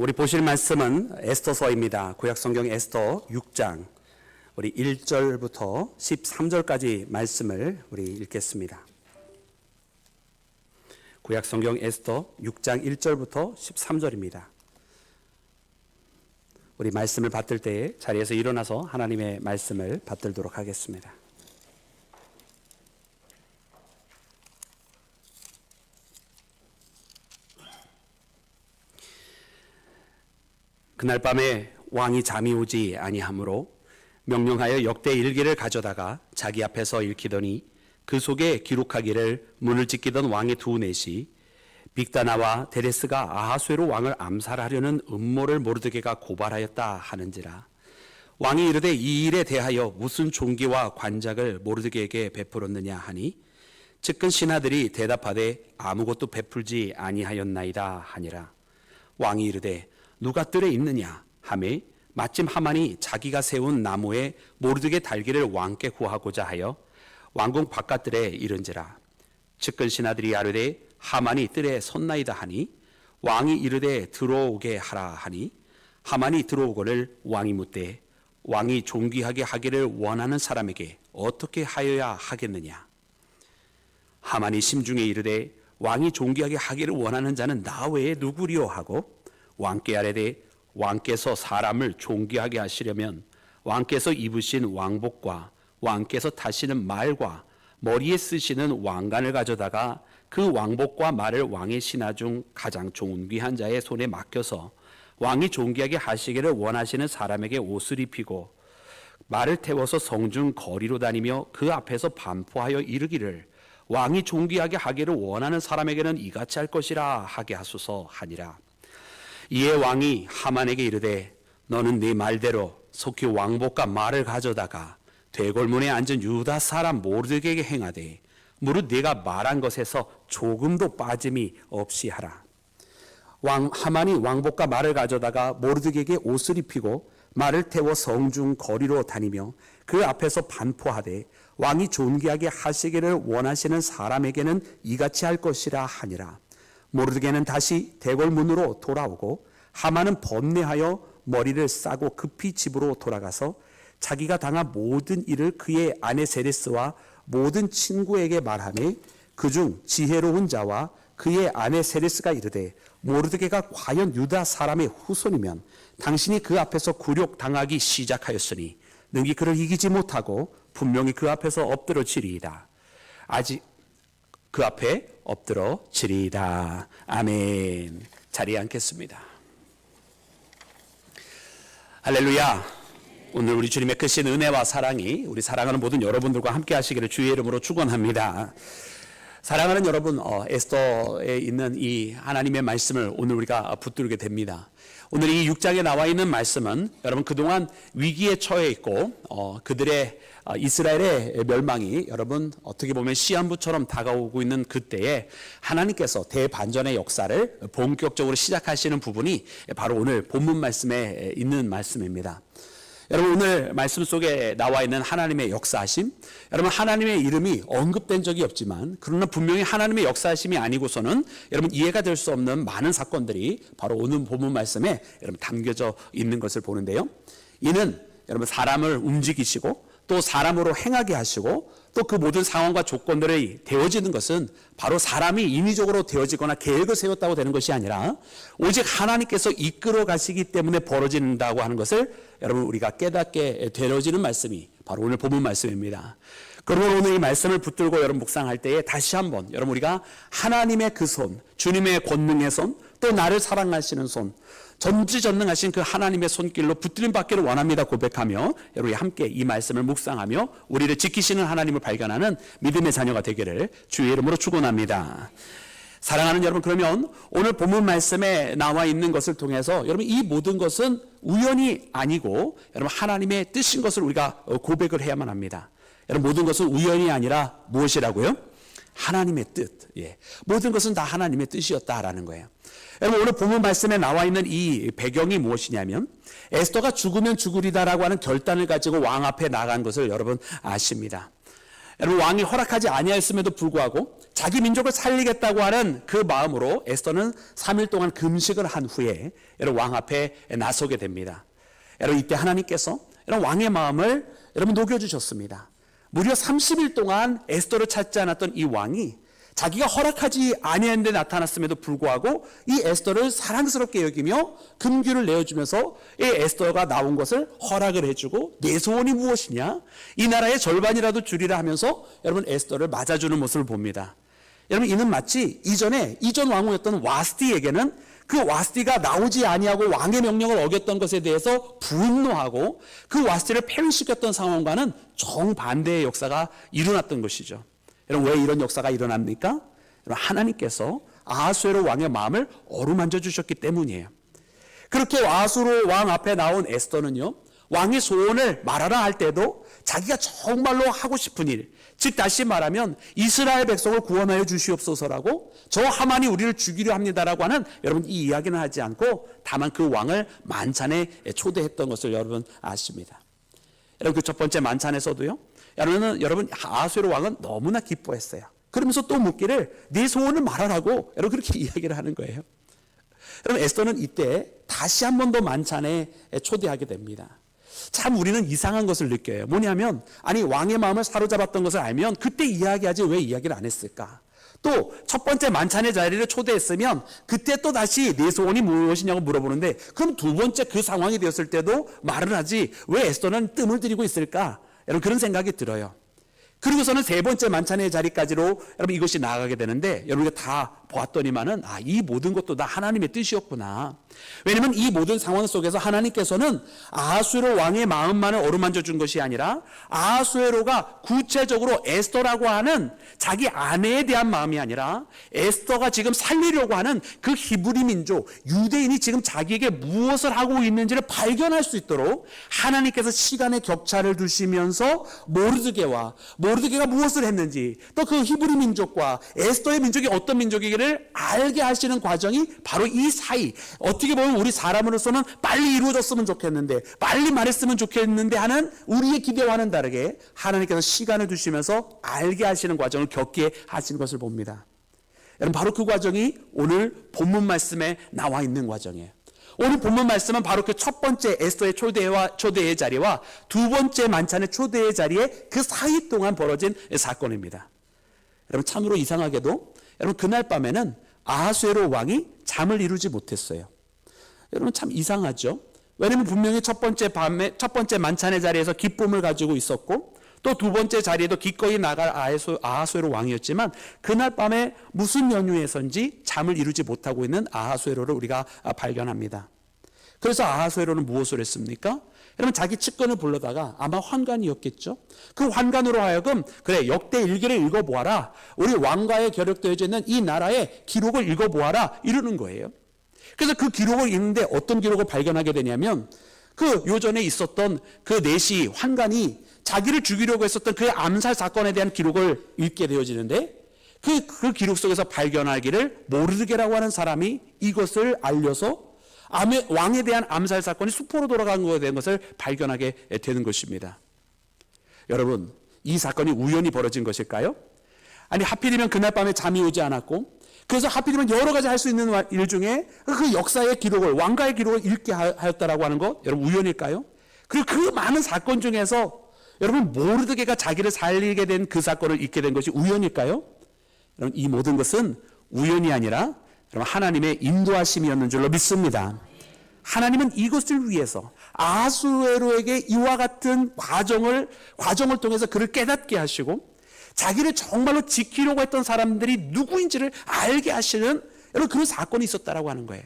우리 보실 말씀은 에스더서입니다. 구약성경 에스더 6장 우리 1절부터 13절까지 말씀을 우리 읽겠습니다. 구약성경 에스더 6장 1절부터 13절입니다. 우리 말씀을 받들 때에 자리에서 일어나서 하나님의 말씀을 받들도록 하겠습니다. 그날 밤에 왕이 잠이 오지 아니하므로 명령하여 역대 일기를 가져다가 자기 앞에서 읽히더니 그 속에 기록하기를 문을 지키던 왕의 두 넷이 빅다나와 데레스가 아하수에로 왕을 암살하려는 음모를 모르드게가 고발하였다 하는지라. 왕이 이르되 이 일에 대하여 무슨 존귀와 관작을 모르드게에게 베풀었느냐 하니 측근 신하들이 대답하되 아무것도 베풀지 아니하였나이다 하니라. 왕이 이르되 누가 뜰에 있느냐 하매 마침 하만이 자기가 세운 나무에 모르드게 달기를 왕께 구하고자 하여 왕궁 바깥들에 이른지라. 측근 신하들이 아뢰되 하만이 뜰에 섰나이다 하니 왕이 이르되 들어오게 하라 하니 하만이 들어오거늘 왕이 묻되 왕이 존귀하게 하기를 원하는 사람에게 어떻게 하여야 하겠느냐. 하만이 심중에 이르되 왕이 존귀하게 하기를 원하는 자는 나 외에 누구리요 하고 왕께 아뢰되 왕께서 사람을 존귀하게 하시려면 왕께서 입으신 왕복과 왕께서 타시는 말과 머리에 쓰시는 왕관을 가져다가 그 왕복과 말을 왕의 신하 중 가장 존귀한 자의 손에 맡겨서 왕이 존귀하게 하시기를 원하시는 사람에게 옷을 입히고 말을 태워서 성중 거리로 다니며 그 앞에서 반포하여 이르기를 왕이 존귀하게 하기를 원하는 사람에게는 이같이 할 것이라 하게 하소서 하니라. 이에 왕이 하만에게 이르되 너는 네 말대로 속히 왕복과 말을 가져다가 대궐문에 앉은 유다 사람 모르드게에게 행하되 무릇 네가 말한 것에서 조금도 빠짐이 없이 하라. 하만이 왕복과 말을 가져다가 모르드게에게 옷을 입히고 말을 태워 성중 거리로 다니며 그 앞에서 반포하되 왕이 존귀하게 하시기를 원하시는 사람에게는 이같이 할 것이라 하니라. 모르드게는 다시 대궐문으로 돌아오고 하만은 번뇌하여 머리를 싸고 급히 집으로 돌아가서 자기가 당한 모든 일을 그의 아내 세레스와 모든 친구에게 말하매 그중 지혜로운 자와 그의 아내 세레스가 이르되 모르드게가 과연 유다 사람의 후손이면 당신이 그 앞에서 굴욕당하기 시작하였으니 능히 그를 이기지 못하고 분명히 그 앞에서 엎드러지리이다. 아직 그 앞에 엎드러지리이다. 아멘. 자리에 앉겠습니다. 할렐루야. 오늘 우리 주님의 크신 은혜와 사랑이 우리 사랑하는 모든 여러분들과 함께 하시기를 주의 이름으로 축원합니다. 사랑하는 여러분, 에스더에 있는 이 하나님의 말씀을 오늘 우리가 붙들게 됩니다. 오늘 이 6장에 나와 있는 말씀은 여러분 그동안 위기에 처해 있고 그들의 이스라엘의 멸망이 여러분 어떻게 보면 시한부처럼 다가오고 있는 그때에 하나님께서 대반전의 역사를 본격적으로 시작하시는 부분이 바로 오늘 본문 말씀에 있는 말씀입니다. 여러분 오늘 말씀 속에 나와 있는 하나님의 역사하심, 여러분 하나님의 이름이 언급된 적이 없지만 그러나 분명히 하나님의 역사하심이 아니고서는 여러분 이해가 될 수 없는 많은 사건들이 바로 오늘 본문 말씀에 여러분 담겨져 있는 것을 보는데요. 이는 여러분 사람을 움직이시고 또 사람으로 행하게 하시고 또 그 모든 상황과 조건들이 되어지는 것은 바로 사람이 인위적으로 되어지거나 계획을 세웠다고 되는 것이 아니라 오직 하나님께서 이끌어 가시기 때문에 벌어진다고 하는 것을 여러분 우리가 깨닫게 되어지는 말씀이 바로 오늘 본문 말씀입니다. 그러면 오늘 이 말씀을 붙들고 여러분 묵상할 때에 다시 한번 여러분 우리가 하나님의 그 손, 주님의 권능의 손, 또 나를 사랑하시는 손, 전지전능하신 그 하나님의 손길로 붙들림 받기를 원합니다 고백하며 여러분이 함께 이 말씀을 묵상하며 우리를 지키시는 하나님을 발견하는 믿음의 자녀가 되기를 주의 이름으로 축원합니다. 사랑하는 여러분, 그러면 오늘 본문 말씀에 나와 있는 것을 통해서 여러분 이 모든 것은 우연이 아니고 여러분 하나님의 뜻인 것을 우리가 고백을 해야만 합니다. 여러분 모든 것은 우연이 아니라 무엇이라고요? 하나님의 뜻. 모든 것은 다 하나님의 뜻이었다라는 거예요. 여러분 오늘 본문 말씀에 나와 있는 이 배경이 무엇이냐면 에스더가 죽으면 죽으리다라고 하는 결단을 가지고 왕 앞에 나간 것을 여러분 아십니다. 여러분, 왕이 허락하지 아니하였음에도 불구하고 자기 민족을 살리겠다고 하는 그 마음으로 에스더는 3일 동안 금식을 한 후에 여러분 왕 앞에 나서게 됩니다. 여러분, 이때 하나님께서 여러분 왕의 마음을 여러분 녹여주셨습니다. 무려 30일 동안 에스더를 찾지 않았던 이 왕이 자기가 허락하지 아니했는데 나타났음에도 불구하고 이 에스더를 사랑스럽게 여기며 금규를 내어주면서 이 에스더가 나온 것을 허락을 해주고 내 소원이 무엇이냐, 이 나라의 절반이라도 주리라 하면서 여러분 에스더를 맞아주는 모습을 봅니다. 여러분, 이는 마치 이전 왕후였던 와스티에게는 그 와스티가 나오지 아니하고 왕의 명령을 어겼던 것에 대해서 분노하고 그 와스티를 폐위시켰던 상황과는 정반대의 역사가 일어났던 것이죠. 여러분, 왜 이런 역사가 일어납니까? 여러분, 하나님께서 아하수에로 왕의 마음을 어루만져 주셨기 때문이에요. 그렇게 아하수에로 왕 앞에 나온 에스더는요, 왕의 소원을 말하라 할 때도 자기가 정말로 하고 싶은 일, 즉 다시 말하면 이스라엘 백성을 구원하여 주시옵소서라고, 저 하만이 우리를 죽이려 합니다라고 하는 여러분 이 이야기는 하지 않고 다만 그 왕을 만찬에 초대했던 것을 여러분 아십니다. 여러분, 그 첫 번째 만찬에서도요, 여러분 아하수에로 왕은 너무나 기뻐했어요. 그러면서 또 묻기를 네 소원을 말하라고 여러분 그렇게 이야기를 하는 거예요. 여러분, 에스더는 이때 다시 한 번 더 만찬에 초대하게 됩니다. 참 우리는 이상한 것을 느껴요. 뭐냐면, 아니 왕의 마음을 사로잡았던 것을 알면 그때 이야기하지 왜 이야기를 안 했을까? 또 첫 번째 만찬의 자리를 초대했으면 그때 또 다시 내 소원이 무엇이냐고 물어보는데, 그럼 두 번째 그 상황이 되었을 때도 말을 하지 왜 에스더는 뜸을 들이고 있을까? 여러분, 그런 생각이 들어요. 그리고서는 세 번째 만찬의 자리까지로 여러분 이것이 나아가게 되는데, 여러분이 다 보았더니만은 이 모든 것도 다 하나님의 뜻이었구나. 왜냐하면 이 모든 상황 속에서 하나님께서는 아하수에로 왕의 마음만을 어루만져 준 것이 아니라 아하수에로가 구체적으로 에스더라고 하는 자기 아내에 대한 마음이 아니라 에스더가 지금 살리려고 하는 그 히브리 민족 유대인이 지금 자기에게 무엇을 하고 있는지를 발견할 수 있도록 하나님께서 시간의 격차를 두시면서 모르드게가 무엇을 했는지, 또 그 히브리 민족과 에스더의 민족이 어떤 민족이기를 알게 하시는 과정이 바로 이 사이, 어떻게 보면 우리 사람으로서는 빨리 이루어졌으면 좋겠는데, 빨리 말했으면 좋겠는데 하는 우리의 기대와는 다르게 하나님께서 시간을 두시면서 알게 하시는 과정을 겪게 하시는 것을 봅니다. 여러분, 바로 그 과정이 오늘 본문 말씀에 나와 있는 과정이에요. 오늘 본문 말씀은 바로 그 첫 번째 에스더의 초대의 자리와 두 번째 만찬의 초대의 자리에 그 사이 동안 벌어진 사건입니다. 여러분, 참으로 이상하게도 여러분 그날 밤에는 아하수에로 왕이 잠을 이루지 못했어요. 여러분, 참 이상하죠? 왜냐하면 분명히 첫 번째 만찬의 자리에서 기쁨을 가지고 있었고, 또 두 번째 자리에도 기꺼이 나갈 아하수에로 왕이었지만 그날 밤에 무슨 연유에선지 잠을 이루지 못하고 있는 아하수에로를 우리가 발견합니다. 그래서 아하수에로는 무엇을 했습니까? 여러분, 자기 측근을 불러다가 아마 환관이었겠죠. 그 환관으로 하여금 그래, 역대 일기를 읽어보아라, 우리 왕과의 결력되어져 있는 이 나라의 기록을 읽어보아라 이러는 거예요. 그래서 그 기록을 읽는데 어떤 기록을 발견하게 되냐면, 그 요전에 있었던 그 내시 환관이 자기를 죽이려고 했었던 그 암살 사건에 대한 기록을 읽게 되어지는데, 그 기록 속에서 발견하기를 모르드게라고 하는 사람이 이것을 알려서 왕에 대한 암살 사건이 수포로 돌아간 것에 대한 것을 발견하게 되는 것입니다. 여러분, 이 사건이 우연히 벌어진 것일까요? 아니, 하필이면 그날 밤에 잠이 오지 않았고, 그래서 하필이면 여러 가지 할 수 있는 일 중에 그 역사의 기록을, 왕가의 기록을 읽게 하였다라고 하는 것, 여러분 우연일까요? 그리고 그 많은 사건 중에서 여러분 모르드게가 자기를 살리게 된 그 사건을 읽게 된 것이 우연일까요? 여러분, 이 모든 것은 우연이 아니라 여러분 하나님의 인도하심이었는 줄로 믿습니다. 하나님은 이것을 위해서 아하수에로에게 이와 같은 과정을 통해서 그를 깨닫게 하시고, 자기를 정말로 지키려고 했던 사람들이 누구인지를 알게 하시는 여러분 그런 사건이 있었다라고 하는 거예요.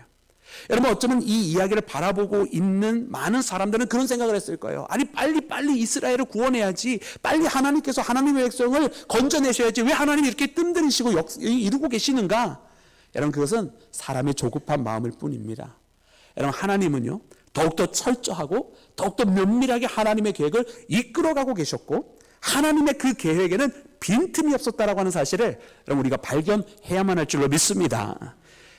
여러분, 어쩌면 이 이야기를 바라보고 있는 많은 사람들은 그런 생각을 했을 거예요. 아니, 빨리 이스라엘을 구원해야지, 빨리 하나님께서 하나님의 백성을 건져내셔야지, 왜 하나님이 이렇게 뜸들이시고 이루고 계시는가? 여러분, 그것은 사람의 조급한 마음일 뿐입니다. 여러분, 하나님은요 더욱더 철저하고 더욱더 면밀하게 하나님의 계획을 이끌어가고 계셨고, 하나님의 그 계획에는 빈틈이 없었다라고 하는 사실을 여러분 우리가 발견해야만 할 줄로 믿습니다.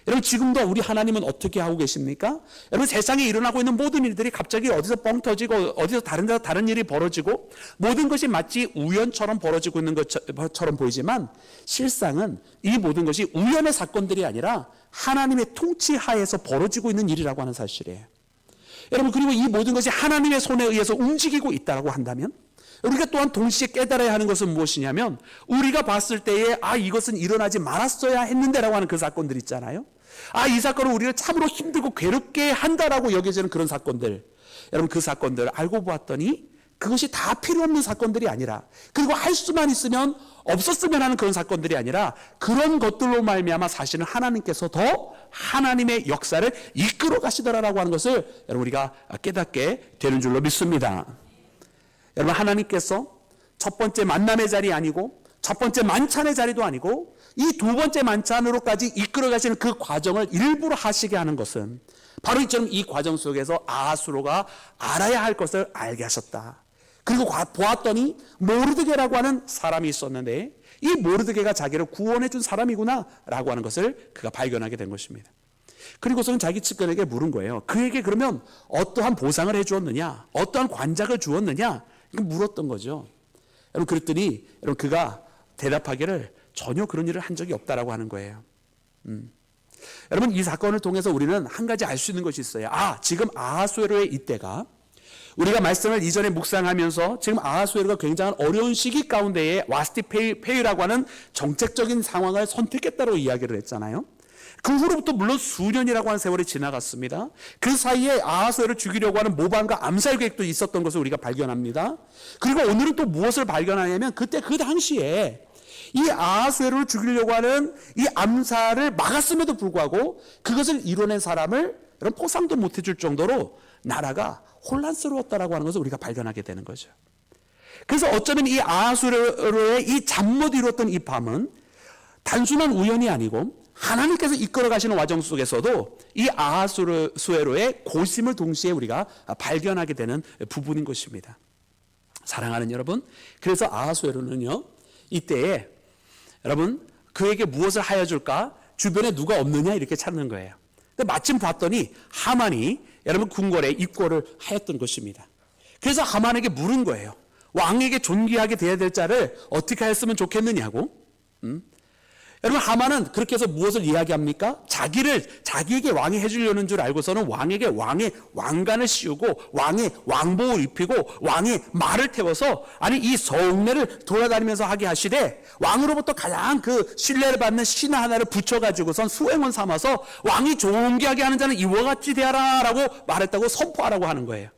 여러분 지금도 우리 하나님은 어떻게 하고 계십니까? 여러분 세상에 일어나고 있는 모든 일들이 갑자기 어디서 뻥 터지고 어디서 다른 일이 벌어지고 모든 것이 마치 우연처럼 벌어지고 있는 것처럼 보이지만 실상은 이 모든 것이 우연의 사건들이 아니라 하나님의 통치 하에서 벌어지고 있는 일이라고 하는 사실이에요. 여러분 그리고 이 모든 것이 하나님의 손에 의해서 움직이고 있다고 한다면 우리가 또한 동시에 깨달아야 하는 것은 무엇이냐면 우리가 봤을 때에 이것은 일어나지 말았어야 했는데라고 하는 그 사건들 있잖아요. 이 사건은 우리를 참으로 힘들고 괴롭게 한다라고 여겨지는 그런 사건들, 여러분 그 사건들 알고 보았더니 그것이 다 필요 없는 사건들이 아니라 그리고 할 수만 있으면 없었으면 하는 그런 사건들이 아니라 그런 것들로 말미암아 사실은 하나님께서 더 하나님의 역사를 이끌어 가시더라라고 하는 것을 여러분 우리가 깨닫게 되는 줄로 믿습니다. 여러분 하나님께서 첫 번째 만남의 자리 아니고 첫 번째 만찬의 자리도 아니고 이 두 번째 만찬으로까지 이끌어 가시는 그 과정을 일부러 하시게 하는 것은 바로 이처럼 이 과정 속에서 아하수로가 알아야 할 것을 알게 하셨다. 그리고 보았더니 모르드게라고 하는 사람이 있었는데 이 모르드게가 자기를 구원해 준 사람이구나 라고 하는 것을 그가 발견하게 된 것입니다. 그리고서는 자기 측근에게 물은 거예요. 그에게 그러면 어떠한 보상을 해 주었느냐, 어떠한 관작을 주었느냐, 이거 물었던 거죠. 여러분 그랬더니 여러분 그가 대답하기를 전혀 그런 일을 한 적이 없다라고 하는 거예요. 여러분 이 사건을 통해서 우리는 한 가지 알 수 있는 것이 있어요. 지금 아하수에로의 이때가 우리가 말씀을 이전에 묵상하면서 지금 아하수에로가 굉장한 어려운 시기 가운데에 와스티 페이라고 하는 정책적인 상황을 선택했다고 이야기를 했잖아요. 그 후로부터 물론 수년이라고 하는 세월이 지나갔습니다. 그 사이에 아하수에를 죽이려고 하는 모방과 암살 계획도 있었던 것을 우리가 발견합니다. 그리고 오늘은 또 무엇을 발견하냐면 그때 그 당시에 이 아하수에를 죽이려고 하는 이 암살을 막았음에도 불구하고 그것을 이뤄낸 사람을 포상도 못 해줄 정도로 나라가 혼란스러웠다라고 하는 것을 우리가 발견하게 되는 거죠. 그래서 어쩌면 이 아하수에로의 이 잠 못 이뤘던 이 밤은 단순한 우연이 아니고 하나님께서 이끌어 가시는 과정 속에서도 이 아하수에로의 고심을 동시에 우리가 발견하게 되는 부분인 것입니다. 사랑하는 여러분, 그래서 아하수에로는요 이때에 여러분 그에게 무엇을 하여 줄까? 주변에 누가 없느냐 이렇게 찾는 거예요. 근데 마침 봤더니 하만이 여러분 궁궐에 입고를 하였던 것입니다. 그래서 하만에게 물은 거예요. 왕에게 존귀하게 돼야 될 자를 어떻게 하였으면 좋겠느냐고. 여러분 하만은 그렇게 해서 무엇을 이야기합니까? 자기에게 왕이 해주려는 줄 알고서는 왕에게 왕의 왕관을 씌우고 왕의 왕복을 입히고 왕의 말을 태워서 이 성내를 돌아다니면서 하게 하시되 왕으로부터 가장 그 신뢰를 받는 신하 하나를 붙여가지고선 수행원 삼아서 왕이 존귀하게 하는 자는 이와 같이 되어라 라고 말했다고 선포하라고 하는 거예요.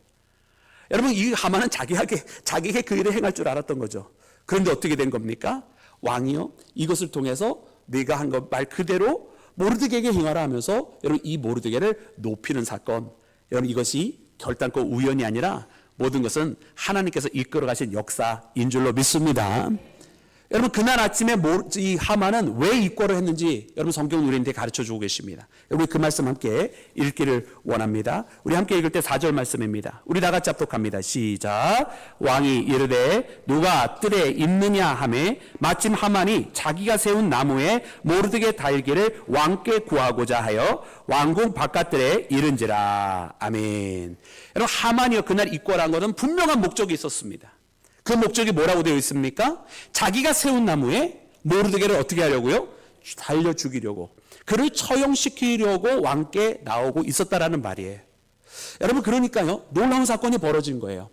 여러분 이 하만은 자기에게 그 일을 행할 줄 알았던 거죠. 그런데 어떻게 된 겁니까? 왕이요 이것을 통해서 네가 한 것 말 그대로 모르드게에게 행하라 하면서 여러분 이 모르드게를 높이는 사건, 여러분 이것이 결단코 우연이 아니라 모든 것은 하나님께서 이끌어 가신 역사인 줄로 믿습니다. 여러분 그날 아침에 이 하만은 왜 입고를 했는지 여러분 성경은 우리한테 가르쳐주고 계십니다. 우리 그 말씀 함께 읽기를 원합니다. 우리 함께 읽을 때 4절 말씀입니다. 우리 다 같이 합독합니다. 시작. 왕이 이르되 누가 뜰에 있느냐 하매 마침 하만이 자기가 세운 나무에 모르드게 달기를 왕께 구하고자 하여 왕궁 바깥들에 이른지라. 아멘. 여러분 하만이요 그날 입고를 한 것은 분명한 목적이 있었습니다. 그 목적이 뭐라고 되어 있습니까? 자기가 세운 나무에 모르드게를 어떻게 하려고요? 달려 죽이려고, 그를 처형시키려고 왕께 나오고 있었다라는 말이에요. 여러분 그러니까요 놀라운 사건이 벌어진 거예요.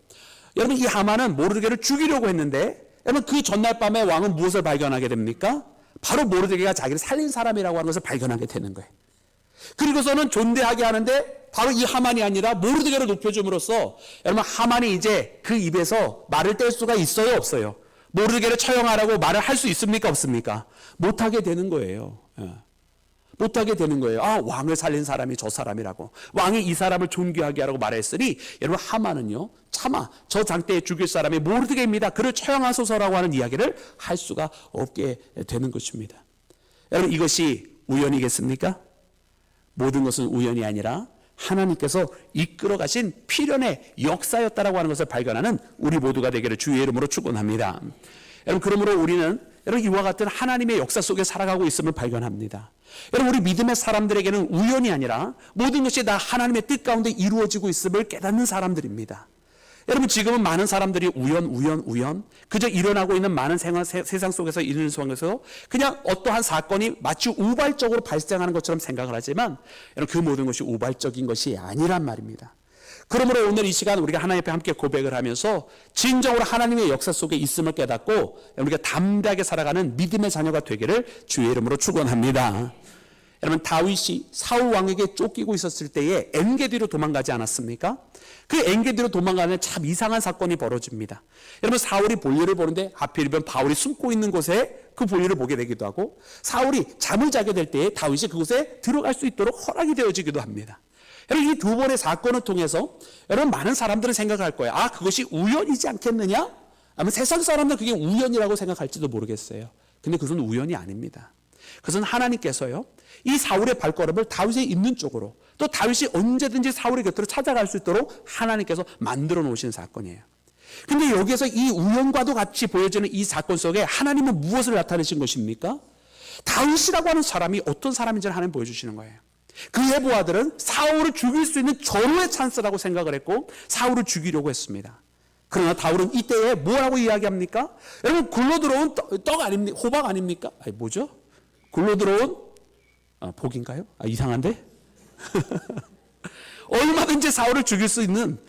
여러분 이 하만은 모르드게를 죽이려고 했는데 여러분 그 전날 밤에 왕은 무엇을 발견하게 됩니까? 바로 모르드게가 자기를 살린 사람이라고 하는 것을 발견하게 되는 거예요. 그리고서는 존대하게 하는데 바로 이 하만이 아니라 모르드게를 높여줌으로써 여러분 하만이 이제 그 입에서 말을 뗄 수가 있어요 없어요? 모르드게를 처형하라고 말을 할 수 있습니까 없습니까? 못하게 되는 거예요. 못하게 되는 거예요. 왕을 살린 사람이 저 사람이라고, 왕이 이 사람을 존귀하게 하라고 말했으니 여러분 하만은요 차마 저 장대에 죽일 사람이 모르드게입니다, 그를 처형하소서라고 하는 이야기를 할 수가 없게 되는 것입니다. 여러분 이것이 우연이겠습니까? 모든 것은 우연이 아니라 하나님께서 이끌어 가신 필연의 역사였다라고 하는 것을 발견하는 우리 모두가 되기를 주의 이름으로 축원합니다. 여러분 그러므로 우리는 여러분 이와 같은 하나님의 역사 속에 살아가고 있음을 발견합니다. 여러분 우리 믿음의 사람들에게는 우연이 아니라 모든 것이 다 하나님의 뜻 가운데 이루어지고 있음을 깨닫는 사람들입니다. 여러분 지금은 많은 사람들이 우연 그저 일어나고 있는 많은 세상 속에서 일어나는 속에서 그냥 어떠한 사건이 마치 우발적으로 발생하는 것처럼 생각을 하지만 여러분 그 모든 것이 우발적인 것이 아니란 말입니다. 그러므로 오늘 이 시간 우리가 하나님 앞에 함께 고백을 하면서 진정으로 하나님의 역사 속에 있음을 깨닫고 우리가 담대하게 살아가는 믿음의 자녀가 되기를 주의 이름으로 축원합니다. 여러분 다윗이 사울 왕에게 쫓기고 있었을 때에 엔게디로 도망가지 않았습니까? 그 엔게디로 도망가는 참 이상한 사건이 벌어집니다. 여러분 사울이 볼일을 보는데 하필이면 바울이 숨고 있는 곳에 그 볼일을 보게 되기도 하고 사울이 잠을 자게 될 때에 다윗이 그곳에 들어갈 수 있도록 허락이 되어지기도 합니다. 여러분 이 두 번의 사건을 통해서 여러분 많은 사람들은 생각할 거예요. 아 그것이 우연이지 않겠느냐? 아마 세상 사람들은 그게 우연이라고 생각할지도 모르겠어요. 근데 그것은 우연이 아닙니다. 그것은 하나님께서요 이 사울의 발걸음을 다윗의 있는 쪽으로 또 다윗이 언제든지 사울의 곁으로 찾아갈 수 있도록 하나님께서 만들어 놓으신 사건이에요. 근데 여기에서 이 우연과도 같이 보여지는 이 사건 속에 하나님은 무엇을 나타내신 것입니까? 다윗이라고 하는 사람이 어떤 사람인지를 하나님 보여주시는 거예요. 그의 부하들은 사울을 죽일 수 있는 절호의 찬스라고 생각을 했고 사울을 죽이려고 했습니다. 그러나 다윗은 이때에 뭐라고 이야기합니까? 여러분 굴러 들어온 떡 아닙니까? 호박 아닙니까? 아니 뭐죠? 굴러 들어온 복인가요? 이상한데? 얼마든지 사울을 죽일 수 있는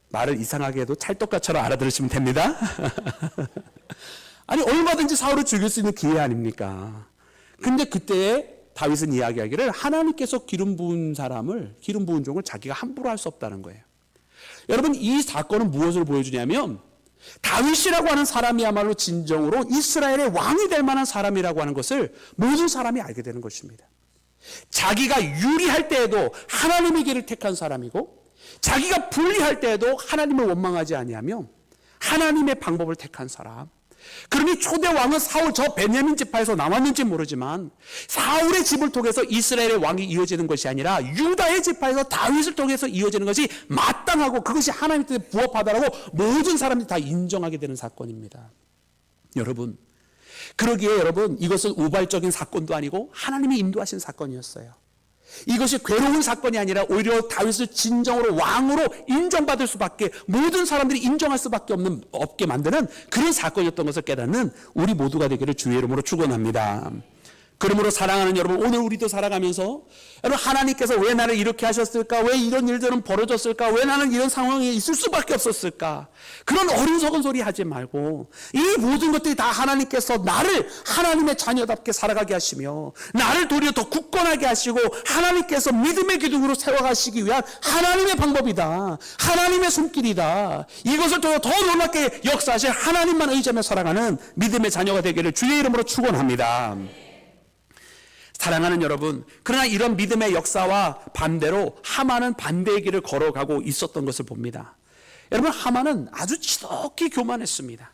말을 이상하게 해도 찰떡같처럼 알아들으시면 됩니다. 아니 얼마든지 사울을 죽일 수 있는 기회 아닙니까? 근데 그때에 다윗은 이야기하기를 하나님께서 기름 부은 종을 자기가 함부로 할 수 없다는 거예요. 여러분 이 사건은 무엇을 보여주냐면 다윗이라고 하는 사람이야말로 진정으로 이스라엘의 왕이 될 만한 사람이라고 하는 것을 모든 사람이 알게 되는 것입니다. 자기가 유리할 때에도 하나님의 길을 택한 사람이고 자기가 불리할 때에도 하나님을 원망하지 아니하며 하나님의 방법을 택한 사람. 그러니 초대 왕은 사울 저 베냐민 지파에서 나왔는지 모르지만 사울의 집을 통해서 이스라엘의 왕이 이어지는 것이 아니라 유다의 지파에서 다윗을 통해서 이어지는 것이 마땅하고 그것이 하나님 뜻에 부합하다라고 모든 사람들이 다 인정하게 되는 사건입니다. 여러분 그러기에 여러분 이것은 우발적인 사건도 아니고 하나님이 인도하신 사건이었어요. 이것이 괴로운 사건이 아니라 오히려 다윗을 진정으로 왕으로 인정받을 수밖에 모든 사람들이 인정할 수밖에 없게 만드는 그런 사건이었던 것을 깨닫는 우리 모두가 되기를 주의 이름으로 축원합니다. 그러므로 사랑하는 여러분 오늘 우리도 살아가면서 여러분 하나님께서 왜 나를 이렇게 하셨을까? 왜 이런 일들은 벌어졌을까? 왜 나는 이런 상황에 있을 수밖에 없었을까? 그런 어리석은 소리 하지 말고 이 모든 것들이 다 하나님께서 나를 하나님의 자녀답게 살아가게 하시며 나를 도리어 더 굳건하게 하시고 하나님께서 믿음의 기둥으로 세워가시기 위한 하나님의 방법이다. 하나님의 손길이다. 이것을 통해 더 놀랍게 역사하실 하나님만 의지하며 살아가는 믿음의 자녀가 되기를 주의 이름으로 축원합니다. 사랑하는 여러분, 그러나 이런 믿음의 역사와 반대로 하만은 반대의 길을 걸어가고 있었던 것을 봅니다. 여러분 하만은 아주 지독히 교만했습니다.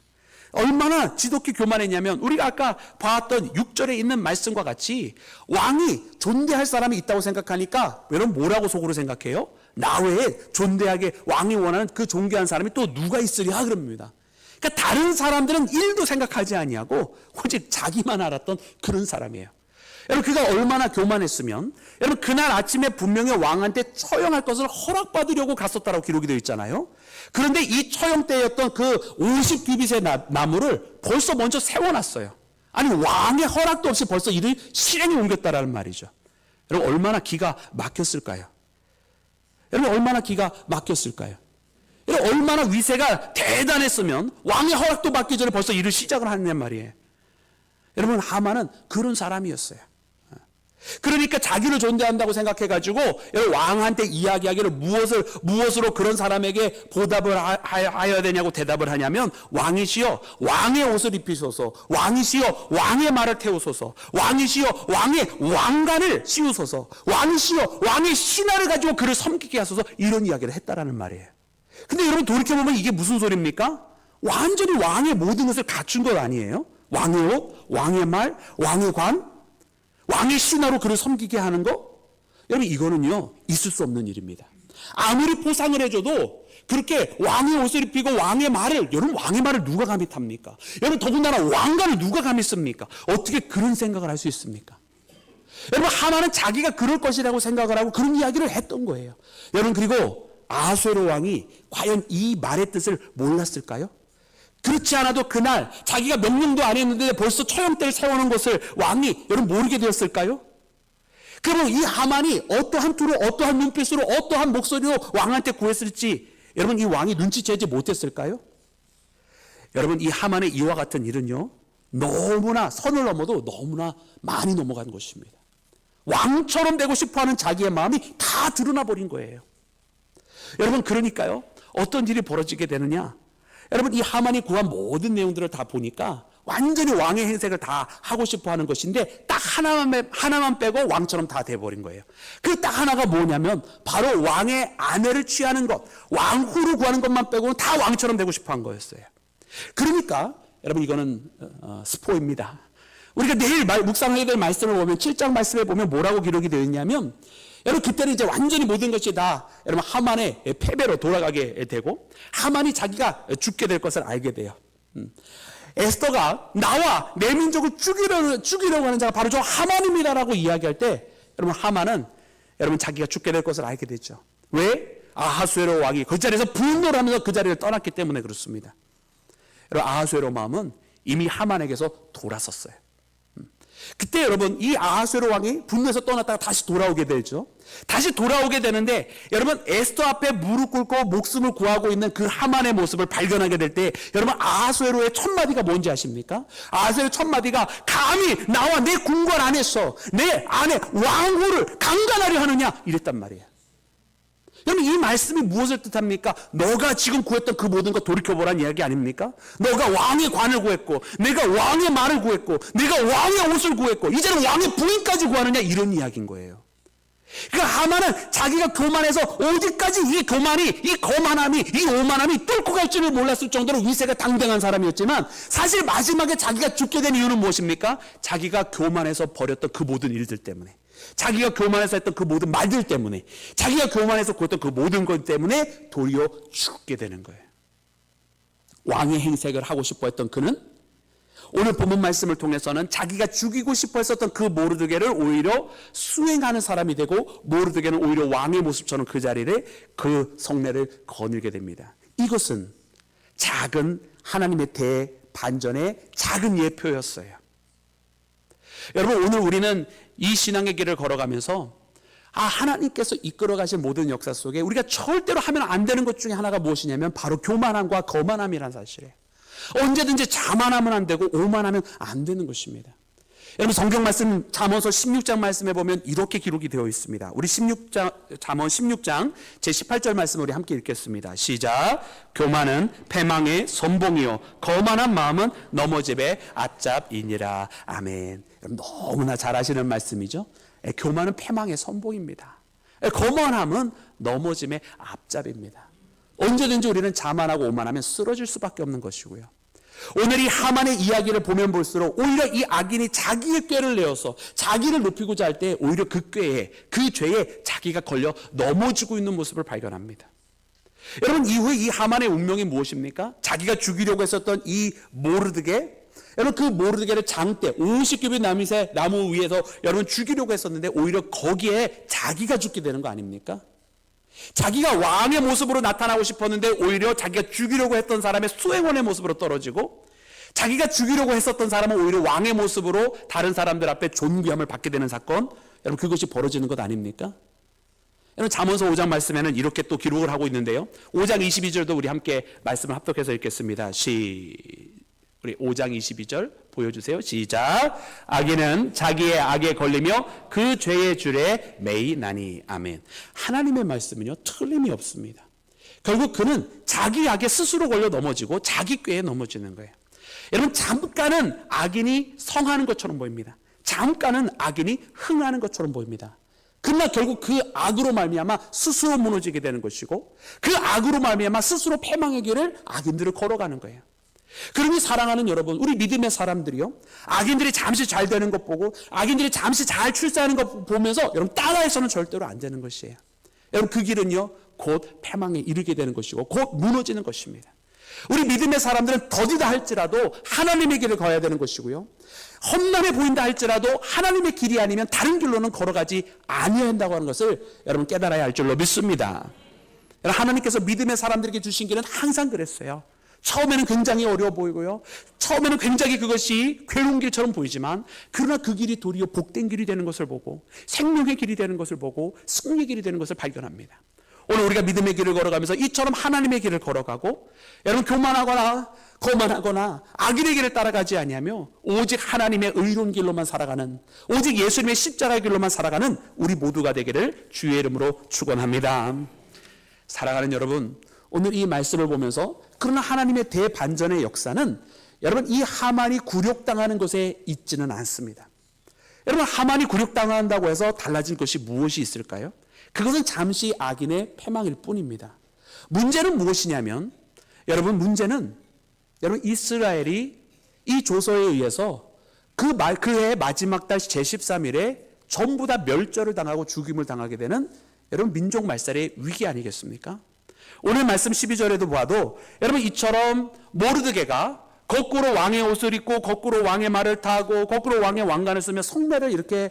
얼마나 지독히 교만했냐면 우리가 아까 봤던 6절에 있는 말씀과 같이 왕이 존대할 사람이 있다고 생각하니까 여러분 뭐라고 속으로 생각해요? 나 외에 존대하게 왕이 원하는 그 존귀한 사람이 또 누가 있으랴 그럽니다. 그러니까 다른 사람들은 1도 생각하지 아니하고 오직 자기만 알았던 그런 사람이에요. 여러분 그가 얼마나 교만했으면 여러분 그날 아침에 분명히 왕한테 처형할 것을 허락받으려고 갔었다라고 기록이 되어 있잖아요. 그런데 이 처형 때였던 그 50규빗의 나무를 벌써 먼저 세워놨어요. 아니 왕의 허락도 없이 벌써 이를 실행에 옮겼다라는 말이죠. 여러분 얼마나 기가 막혔을까요? 여러분 얼마나 기가 막혔을까요? 여러분 얼마나 위세가 대단했으면 왕의 허락도 받기 전에 벌써 일을 시작을 하느냐 말이에요. 여러분 하만은 그런 사람이었어요. 그러니까 자기를 존대한다고 생각해가지고 왕한테 이야기하기를 무엇으로 그런 사람에게 보답을 하여야 되냐고 대답을 하냐면 왕이시여 왕의 옷을 입히소서, 왕이시여 왕의 말을 태우소서, 왕이시여 왕의 왕관을 씌우소서, 왕이시여 왕의 신하를 가지고 그를 섬기게 하소서, 이런 이야기를 했다라는 말이에요. 근데 여러분 돌이켜보면 이게 무슨 소리입니까? 완전히 왕의 모든 것을 갖춘 것 아니에요? 왕의 옷, 왕의 말, 왕의 관, 왕의 신하로 그를 섬기게 하는 거? 여러분 이거는요 있을 수 없는 일입니다. 아무리 포상을 해줘도 그렇게 왕의 옷을 입히고 왕의 말을, 여러분 왕의 말을 누가 감히 탑니까? 여러분 더군다나 왕관을 누가 감히 씁니까? 어떻게 그런 생각을 할 수 있습니까? 여러분 하만은 자기가 그럴 것이라고 생각을 하고 그런 이야기를 했던 거예요. 여러분 그리고 아하수에로 왕이 과연 이 말의 뜻을 몰랐을까요? 그렇지 않아도 그날 자기가 명령도 안 했는데 벌써 처형대를 세우는 것을 왕이 여러분 모르게 되었을까요? 그럼 이 하만이 어떠한 투로, 어떠한 눈빛으로, 어떠한 목소리로 왕한테 구했을지 여러분 이 왕이 눈치채지 못했을까요? 여러분 이 하만의 이와 같은 일은요 너무나 선을 넘어도 너무나 많이 넘어간 것입니다. 왕처럼 되고 싶어하는 자기의 마음이 다 드러나 버린 거예요. 여러분 그러니까요 어떤 일이 벌어지게 되느냐, 여러분 이 하만이 구한 모든 내용들을 다 보니까 완전히 왕의 행색을 다 하고 싶어 하는 것인데 딱 하나만 빼고 왕처럼 다 돼버린 거예요. 그 딱 하나가 뭐냐면 바로 왕의 아내를 취하는 것, 왕후를 구하는 것만 빼고는 다 왕처럼 되고 싶어 한 거였어요. 그러니까 여러분 이거는 스포입니다. 우리가 내일 묵상하게 될 말씀을 보면 7장 말씀에 보면 뭐라고 기록이 되어 있냐면 여러분 그때는 이제 완전히 모든 것이 다 여러분 하만의 패배로 돌아가게 되고 하만이 자기가 죽게 될 것을 알게 돼요. 에스더가 나와 내 민족을 죽이려고 하는 자가 바로 저 하만입니다라고 이야기할 때 여러분 하만은 여러분 자기가 죽게 될 것을 알게 되죠. 왜? 아하수에로 왕이 그 자리에서 분노를 하면서 그 자리를 떠났기 때문에 그렇습니다. 여러분 아하수에로 마음은 이미 하만에게서 돌아섰어요. 그때 여러분 이 아하수에로 왕이 분노해서 떠났다가 다시 돌아오게 되죠. 다시 돌아오게 되는데 여러분 에스더 앞에 무릎 꿇고 목숨을 구하고 있는 그 하만의 모습을 발견하게 될 때 여러분 아하수에로의 첫 마디가 뭔지 아십니까? 아하수에로의 첫 마디가 감히 나와 내 궁궐 안에서 내 아내 왕후를 강간하려 하느냐 이랬단 말이에요. 여러분 이 말씀이 무엇을 뜻합니까? 너가 지금 구했던 그 모든 것 돌이켜보라는 이야기 아닙니까? 너가 왕의 관을 구했고 내가 왕의 말을 구했고 내가 왕의 옷을 구했고 이제는 왕의 부인까지 구하느냐 이런 이야기인 거예요. 그러니까 하만은 자기가 교만해서 어디까지 이 교만이, 이 거만함이, 이 오만함이 뚫고 갈 줄을 몰랐을 정도로 위세가 당당한 사람이었지만 사실 마지막에 자기가 죽게 된 이유는 무엇입니까? 자기가 교만해서 벌였던 그 모든 일들 때문에, 자기가 교만해서 했던 그 모든 말들 때문에, 자기가 교만해서 구했던 그 모든 것 때문에 도리어 죽게 되는 거예요. 왕의 행색을 하고 싶어 했던 그는 오늘 본문 말씀을 통해서는 자기가 죽이고 싶어 했었던 그 모르드게를 오히려 수행하는 사람이 되고 모르드게는 오히려 왕의 모습처럼 그 자리를 그 성례를 거닐게 됩니다. 이것은 작은 하나님의 대반전의 작은 예표였어요. 여러분 오늘 우리는 이 신앙의 길을 걸어가면서 하나님께서 이끌어 가신 모든 역사 속에 우리가 절대로 하면 안 되는 것 중에 하나가 무엇이냐면 바로 교만함과 거만함이라는 사실이에요. 언제든지 자만하면 안 되고 오만하면 안 되는 것입니다. 여러분 성경 말씀 잠언서 16장 말씀에 보면 이렇게 기록이 되어 있습니다. 우리 잠언 16장 제 18절 말씀 우리 함께 읽겠습니다. 시작. 교만은 패망의 선봉이요 거만한 마음은 넘어짐의 앞잡이니라. 아멘. 여러분 너무나 잘 아시는 말씀이죠. 교만은 패망의 선봉입니다. 거만함은 넘어짐의 앞잡이입니다. 언제든지 우리는 자만하고 오만하면 쓰러질 수밖에 없는 것이고요. 오늘 이 하만의 이야기를 보면 볼수록 오히려 이 악인이 자기의 꾀를 내어서 자기를 높이고자 할 때 오히려 그 꾀에, 그 죄에 자기가 걸려 넘어지고 있는 모습을 발견합니다. 여러분 이후에 이 하만의 운명이 무엇입니까? 자기가 죽이려고 했었던 이 모르드게, 여러분 그 모르드게를 장대 50규빗 나무 위에서 여러분 죽이려고 했었는데 오히려 거기에 자기가 죽게 되는 거 아닙니까? 자기가 왕의 모습으로 나타나고 싶었는데 오히려 자기가 죽이려고 했던 사람의 수행원의 모습으로 떨어지고 자기가 죽이려고 했었던 사람은 오히려 왕의 모습으로 다른 사람들 앞에 존귀함을 받게 되는 사건, 여러분 그것이 벌어지는 것 아닙니까? 여러분 잠언서 5장 말씀에는 이렇게 또 기록을 하고 있는데요. 5장 22절도 우리 함께 말씀을 합독해서 읽겠습니다. 우리 5장 22절 보여주세요. 시작. 악인은 자기의 악에 걸리며 그 죄의 줄에 매이나니. 아멘. 하나님의 말씀은요 틀림이 없습니다. 결국 그는 자기 악에 스스로 걸려 넘어지고 자기 꾀에 넘어지는 거예요. 여러분 잠깐은 악인이 성하는 것처럼 보입니다. 잠깐은 악인이 흥하는 것처럼 보입니다. 그러나 결국 그 악으로 말미암아 스스로 무너지게 되는 것이고 그 악으로 말미암아 스스로 패망의 길을 악인들을 걸어가는 거예요. 그러니 사랑하는 여러분, 우리 믿음의 사람들이요, 악인들이 잠시 잘 되는 것 보고 악인들이 잠시 잘 출세하는 것 보면서 여러분 따라해서는 절대로 안 되는 것이에요. 여러분 그 길은요 곧 패망에 이르게 되는 것이고 곧 무너지는 것입니다. 우리 믿음의 사람들은 더디다 할지라도 하나님의 길을 걸어야 되는 것이고요, 험난해 보인다 할지라도 하나님의 길이 아니면 다른 길로는 걸어가지 아니해야 한다고 하는 것을 여러분 깨달아야 할 줄로 믿습니다. 하나님께서 믿음의 사람들에게 주신 길은 항상 그랬어요. 처음에는 굉장히 어려워 보이고요, 처음에는 굉장히 그것이 괴로운 길처럼 보이지만 그러나 그 길이 도리어 복된 길이 되는 것을 보고 생명의 길이 되는 것을 보고 승리의 길이 되는 것을 발견합니다. 오늘 우리가 믿음의 길을 걸어가면서 이처럼 하나님의 길을 걸어가고 여러분 교만하거나 거만하거나 악인의 길을 따라가지 아니하며 오직 하나님의 의로운 길로만 살아가는, 오직 예수님의 십자가의 길로만 살아가는 우리 모두가 되기를 주의 이름으로 축원합니다. 사랑하는 여러분, 오늘 이 말씀을 보면서 그러나 하나님의 대반전의 역사는 여러분 이 하만이 굴욕당하는 것에 있지는 않습니다. 여러분 하만이 굴욕당한다고 해서 달라진 것이 무엇이 있을까요? 그것은 잠시 악인의 패망일 뿐입니다. 문제는 무엇이냐면 문제는 이스라엘이 이 조서에 의해서 그해 마지막 달 제13일에 전부 다 멸절을 당하고 죽임을 당하게 되는 민족 말살의 위기 아니겠습니까? 오늘 말씀 12절에도 봐도 이처럼 모르드게가 거꾸로 왕의 옷을 입고 거꾸로 왕의 말을 타고 거꾸로 왕의 왕관을 쓰며 성내를 이렇게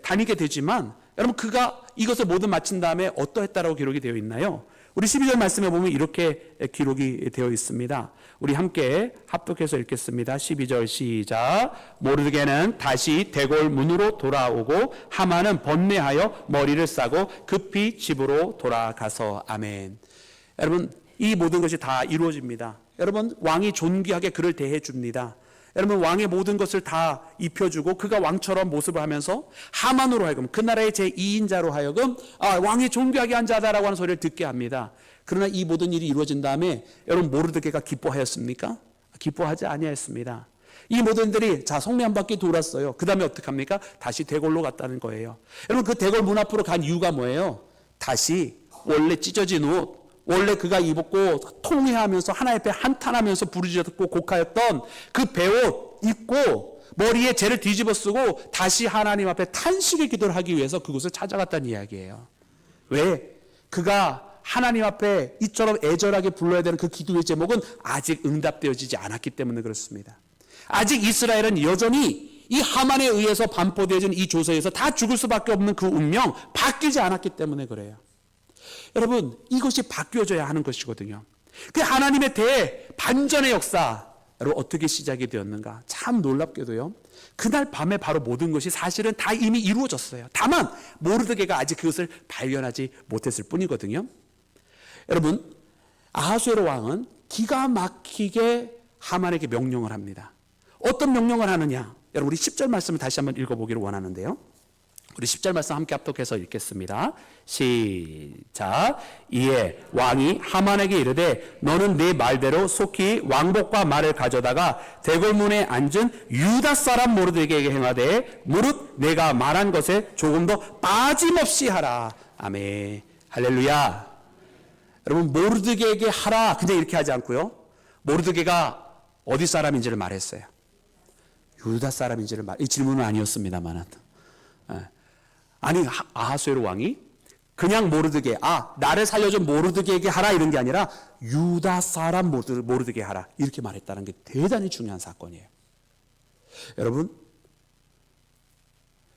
다니게 되지만 그가 이것을 모두 마친 다음에 어떠했다라고 기록이 되어 있나요? 우리 12절 말씀에 보면 이렇게 기록이 되어 있습니다. 우리 함께 합독해서 읽겠습니다. 12절 시작. 모르드게는 다시 대궐 문으로 돌아오고 하만은 번뇌하여 머리를 싸고 급히 집으로 돌아가서. 아멘. 여러분 이 모든 것이 다 이루어집니다. 여러분 왕이 존귀하게 그를 대해 줍니다. 여러분 왕의 모든 것을 다 입혀주고 그가 왕처럼 모습을 하면서 하만으로 하여금 그 나라의 제2인자로 하여금 왕이 존귀하게 한 자다라고 하는 소리를 듣게 합니다. 그러나 이 모든 일이 이루어진 다음에 여러분 모르드게가 기뻐하였습니까? 기뻐하지 아니하였습니다. 이 모든 들이 성내 한 바퀴 돌았어요. 그 다음에 어떡합니까? 다시 대궐로 갔다는 거예요. 여러분 그 대궐 문 앞으로 간 이유가 뭐예요? 다시 원래 찢어진 옷, 원래 그가 입었고 통회하면서 하나의 배 한탄하면서 부르짖었고 곡하였던 그 배옷 입고 머리에 재를 뒤집어 쓰고 다시 하나님 앞에 탄식의 기도를 하기 위해서 그곳을 찾아갔다는 이야기예요. 왜? 그가 하나님 앞에 이처럼 애절하게 불러야 되는 그 기도의 제목은 아직 응답되어지지 않았기 때문에 그렇습니다. 아직 이스라엘은 여전히 이 하만에 의해서 반포되어진 이 조서에서 다 죽을 수밖에 없는 그 운명 바뀌지 않았기 때문에 그래요. 여러분 이것이 바뀌어져야 하는 것이거든요. 그 하나님의 대반전의 역사 여러분 어떻게 시작이 되었는가? 참 놀랍게도요, 그날 밤에 바로 모든 것이 사실은 다 이미 이루어졌어요. 다만 모르드게가 아직 그것을 발견하지 못했을 뿐이거든요. 여러분 아하수에로 왕은 기가 막히게 하만에게 명령을 합니다. 어떤 명령을 하느냐? 여러분 우리 10절 말씀을 다시 한번 읽어보기를 원하는데요, 우리 10절 말씀 함께 합독해서 읽겠습니다. 시작. 이에 왕이 하만에게 이르되 너는 네 말대로 속히 왕복과 말을 가져다가 대궐문에 앉은 유다 사람 모르드게에게 행하되 무릇 내가 말한 것에 조금 더 빠짐없이 하라. 아멘. 할렐루야. 여러분 모르드게에게 하라 그냥 이렇게 하지 않고요, 모르드게가 어디 사람인지를 말했어요. 유다 사람인지를 이 질문은 아니었습니다만 아니 아하수에로 왕이 그냥 모르드게 나를 살려준 모르드게에게 하라 이런 게 아니라 유다 사람 모르드게 하라 이렇게 말했다는 게 대단히 중요한 사건이에요. 여러분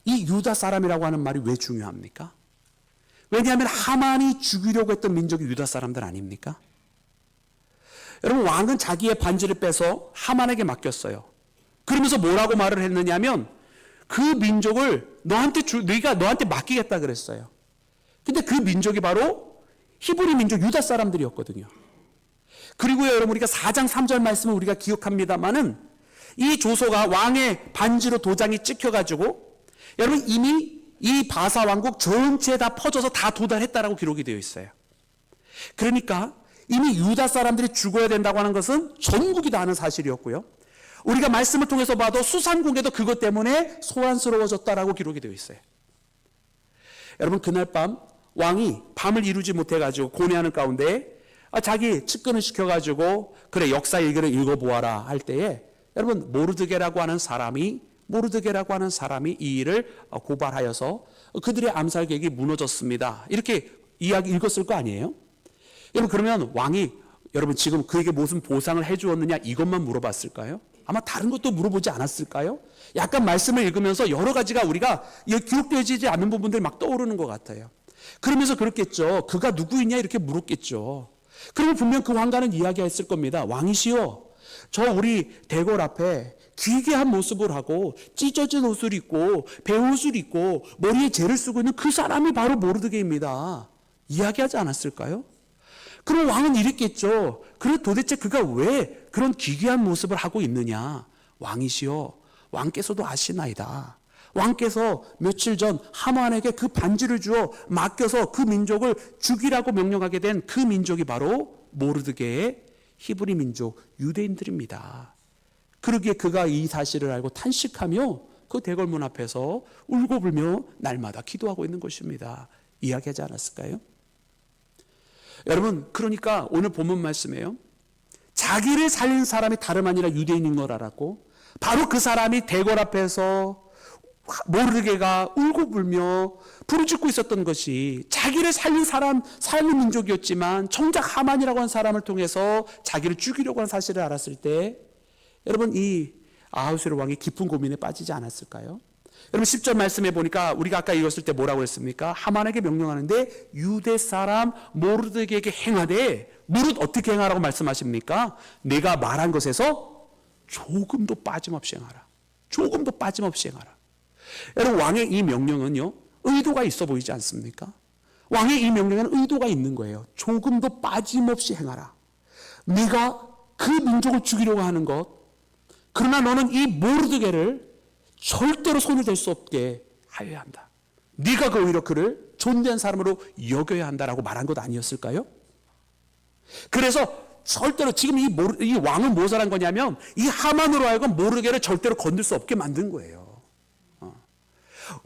이 유다 사람이라고 하는 말이 왜 중요합니까? 왜냐하면 하만이 죽이려고 했던 민족이 유다 사람들 아닙니까? 여러분 왕은 자기의 반지를 빼서 하만에게 맡겼어요. 그러면서 뭐라고 말을 했느냐면 그 민족을 네가 너한테 맡기겠다 그랬어요. 근데 그 민족이 바로 히브리 민족 유다 사람들이었거든요. 그리고요 여러분 우리가 4장 3절 말씀을 우리가 기억합니다마는 이 조서가 왕의 반지로 도장이 찍혀가지고 여러분 이미 이 바사 왕국 전체에 다 퍼져서 다 도달했다라고 기록이 되어 있어요. 그러니까 이미 유다 사람들이 죽어야 된다고 하는 것은 전국이 다 아는 사실이었고요, 우리가 말씀을 통해서 봐도 수산국에도 그것 때문에 소란스러워졌다라고 기록이 되어 있어요. 여러분 그날 밤 왕이 밤을 이루지 못해가지고 고뇌하는 가운데 자기 측근을 시켜가지고 그래 역사 일기를 읽어보아라 할 때에 여러분 모르드게라고 하는 사람이 이 일을 고발하여서 그들의 암살 계획이 무너졌습니다 이렇게 이야기 읽었을 거 아니에요? 여러분 그러면 왕이 여러분 지금 그에게 무슨 보상을 해주었느냐 이것만 물어봤을까요? 아마 다른 것도 물어보지 않았을까요? 약간 말씀을 읽으면서 여러 가지가 우리가 기록되지 않는 부분들이 막 떠오르는 것 같아요. 그러면서 그렇겠죠. 그가 누구이냐 이렇게 물었겠죠. 그러면 분명 그 왕가는 이야기했을 겁니다. 왕이시여, 저 우리 대궐 앞에 기괴한 모습을 하고 찢어진 옷을 입고 베옷을 입고 머리에 재를 쓰고 있는 그 사람이 바로 모르드게입니다. 이야기하지 않았을까요? 그럼 왕은 이랬겠죠. 그럼 도대체 그가 왜 그런 기괴한 모습을 하고 있느냐? 왕이시여, 왕께서도 아시나이다. 왕께서 며칠 전 하만에게 그 반지를 주어 맡겨서 그 민족을 죽이라고 명령하게 된 그 민족이 바로 모르드게의 히브리 민족 유대인들입니다. 그러기에 그가 이 사실을 알고 탄식하며 그 대궐문 앞에서 울고불며 날마다 기도하고 있는 것입니다. 이야기하지 않았을까요? 여러분, 그러니까 오늘 본문 말씀이에요. 자기를 살린 사람이 다름 아니라 유대인인 걸 알았고 바로 그 사람이 대궐 앞에서 모르드게가 울고불며 부르짖고 있었던 것이 자기를 살린 사람, 살린 민족이었지만 정작 하만이라고 하는 사람을 통해서 자기를 죽이려고 하는 사실을 알았을 때 여러분 이 아하수에로 왕이 깊은 고민에 빠지지 않았을까요? 여러분 10절 말씀해 보니까 우리가 아까 읽었을 때 뭐라고 했습니까? 하만에게 명령하는데 유대 사람 모르드게에게 행하되 무릇 어떻게 행하라고 말씀하십니까? 내가 말한 것에서 조금도 빠짐없이 행하라. 조금도 빠짐없이 행하라. 여러분 왕의 이 명령은요 의도가 있어 보이지 않습니까? 왕의 이 명령에는 의도가 있는 거예요. 조금도 빠짐없이 행하라. 네가 그 민족을 죽이려고 하는 것, 그러나 너는 이 모르드게를 절대로 손을 댈 수 없게 하여야 한다. 네가 그 오히려 그를 존대한 사람으로 여겨야 한다라고 말한 것 아니었을까요? 그래서 절대로 지금 이 왕은 무엇을 한 거냐면 이 하만으로 하여금 모르드게를 절대로 건들 수 없게 만든 거예요.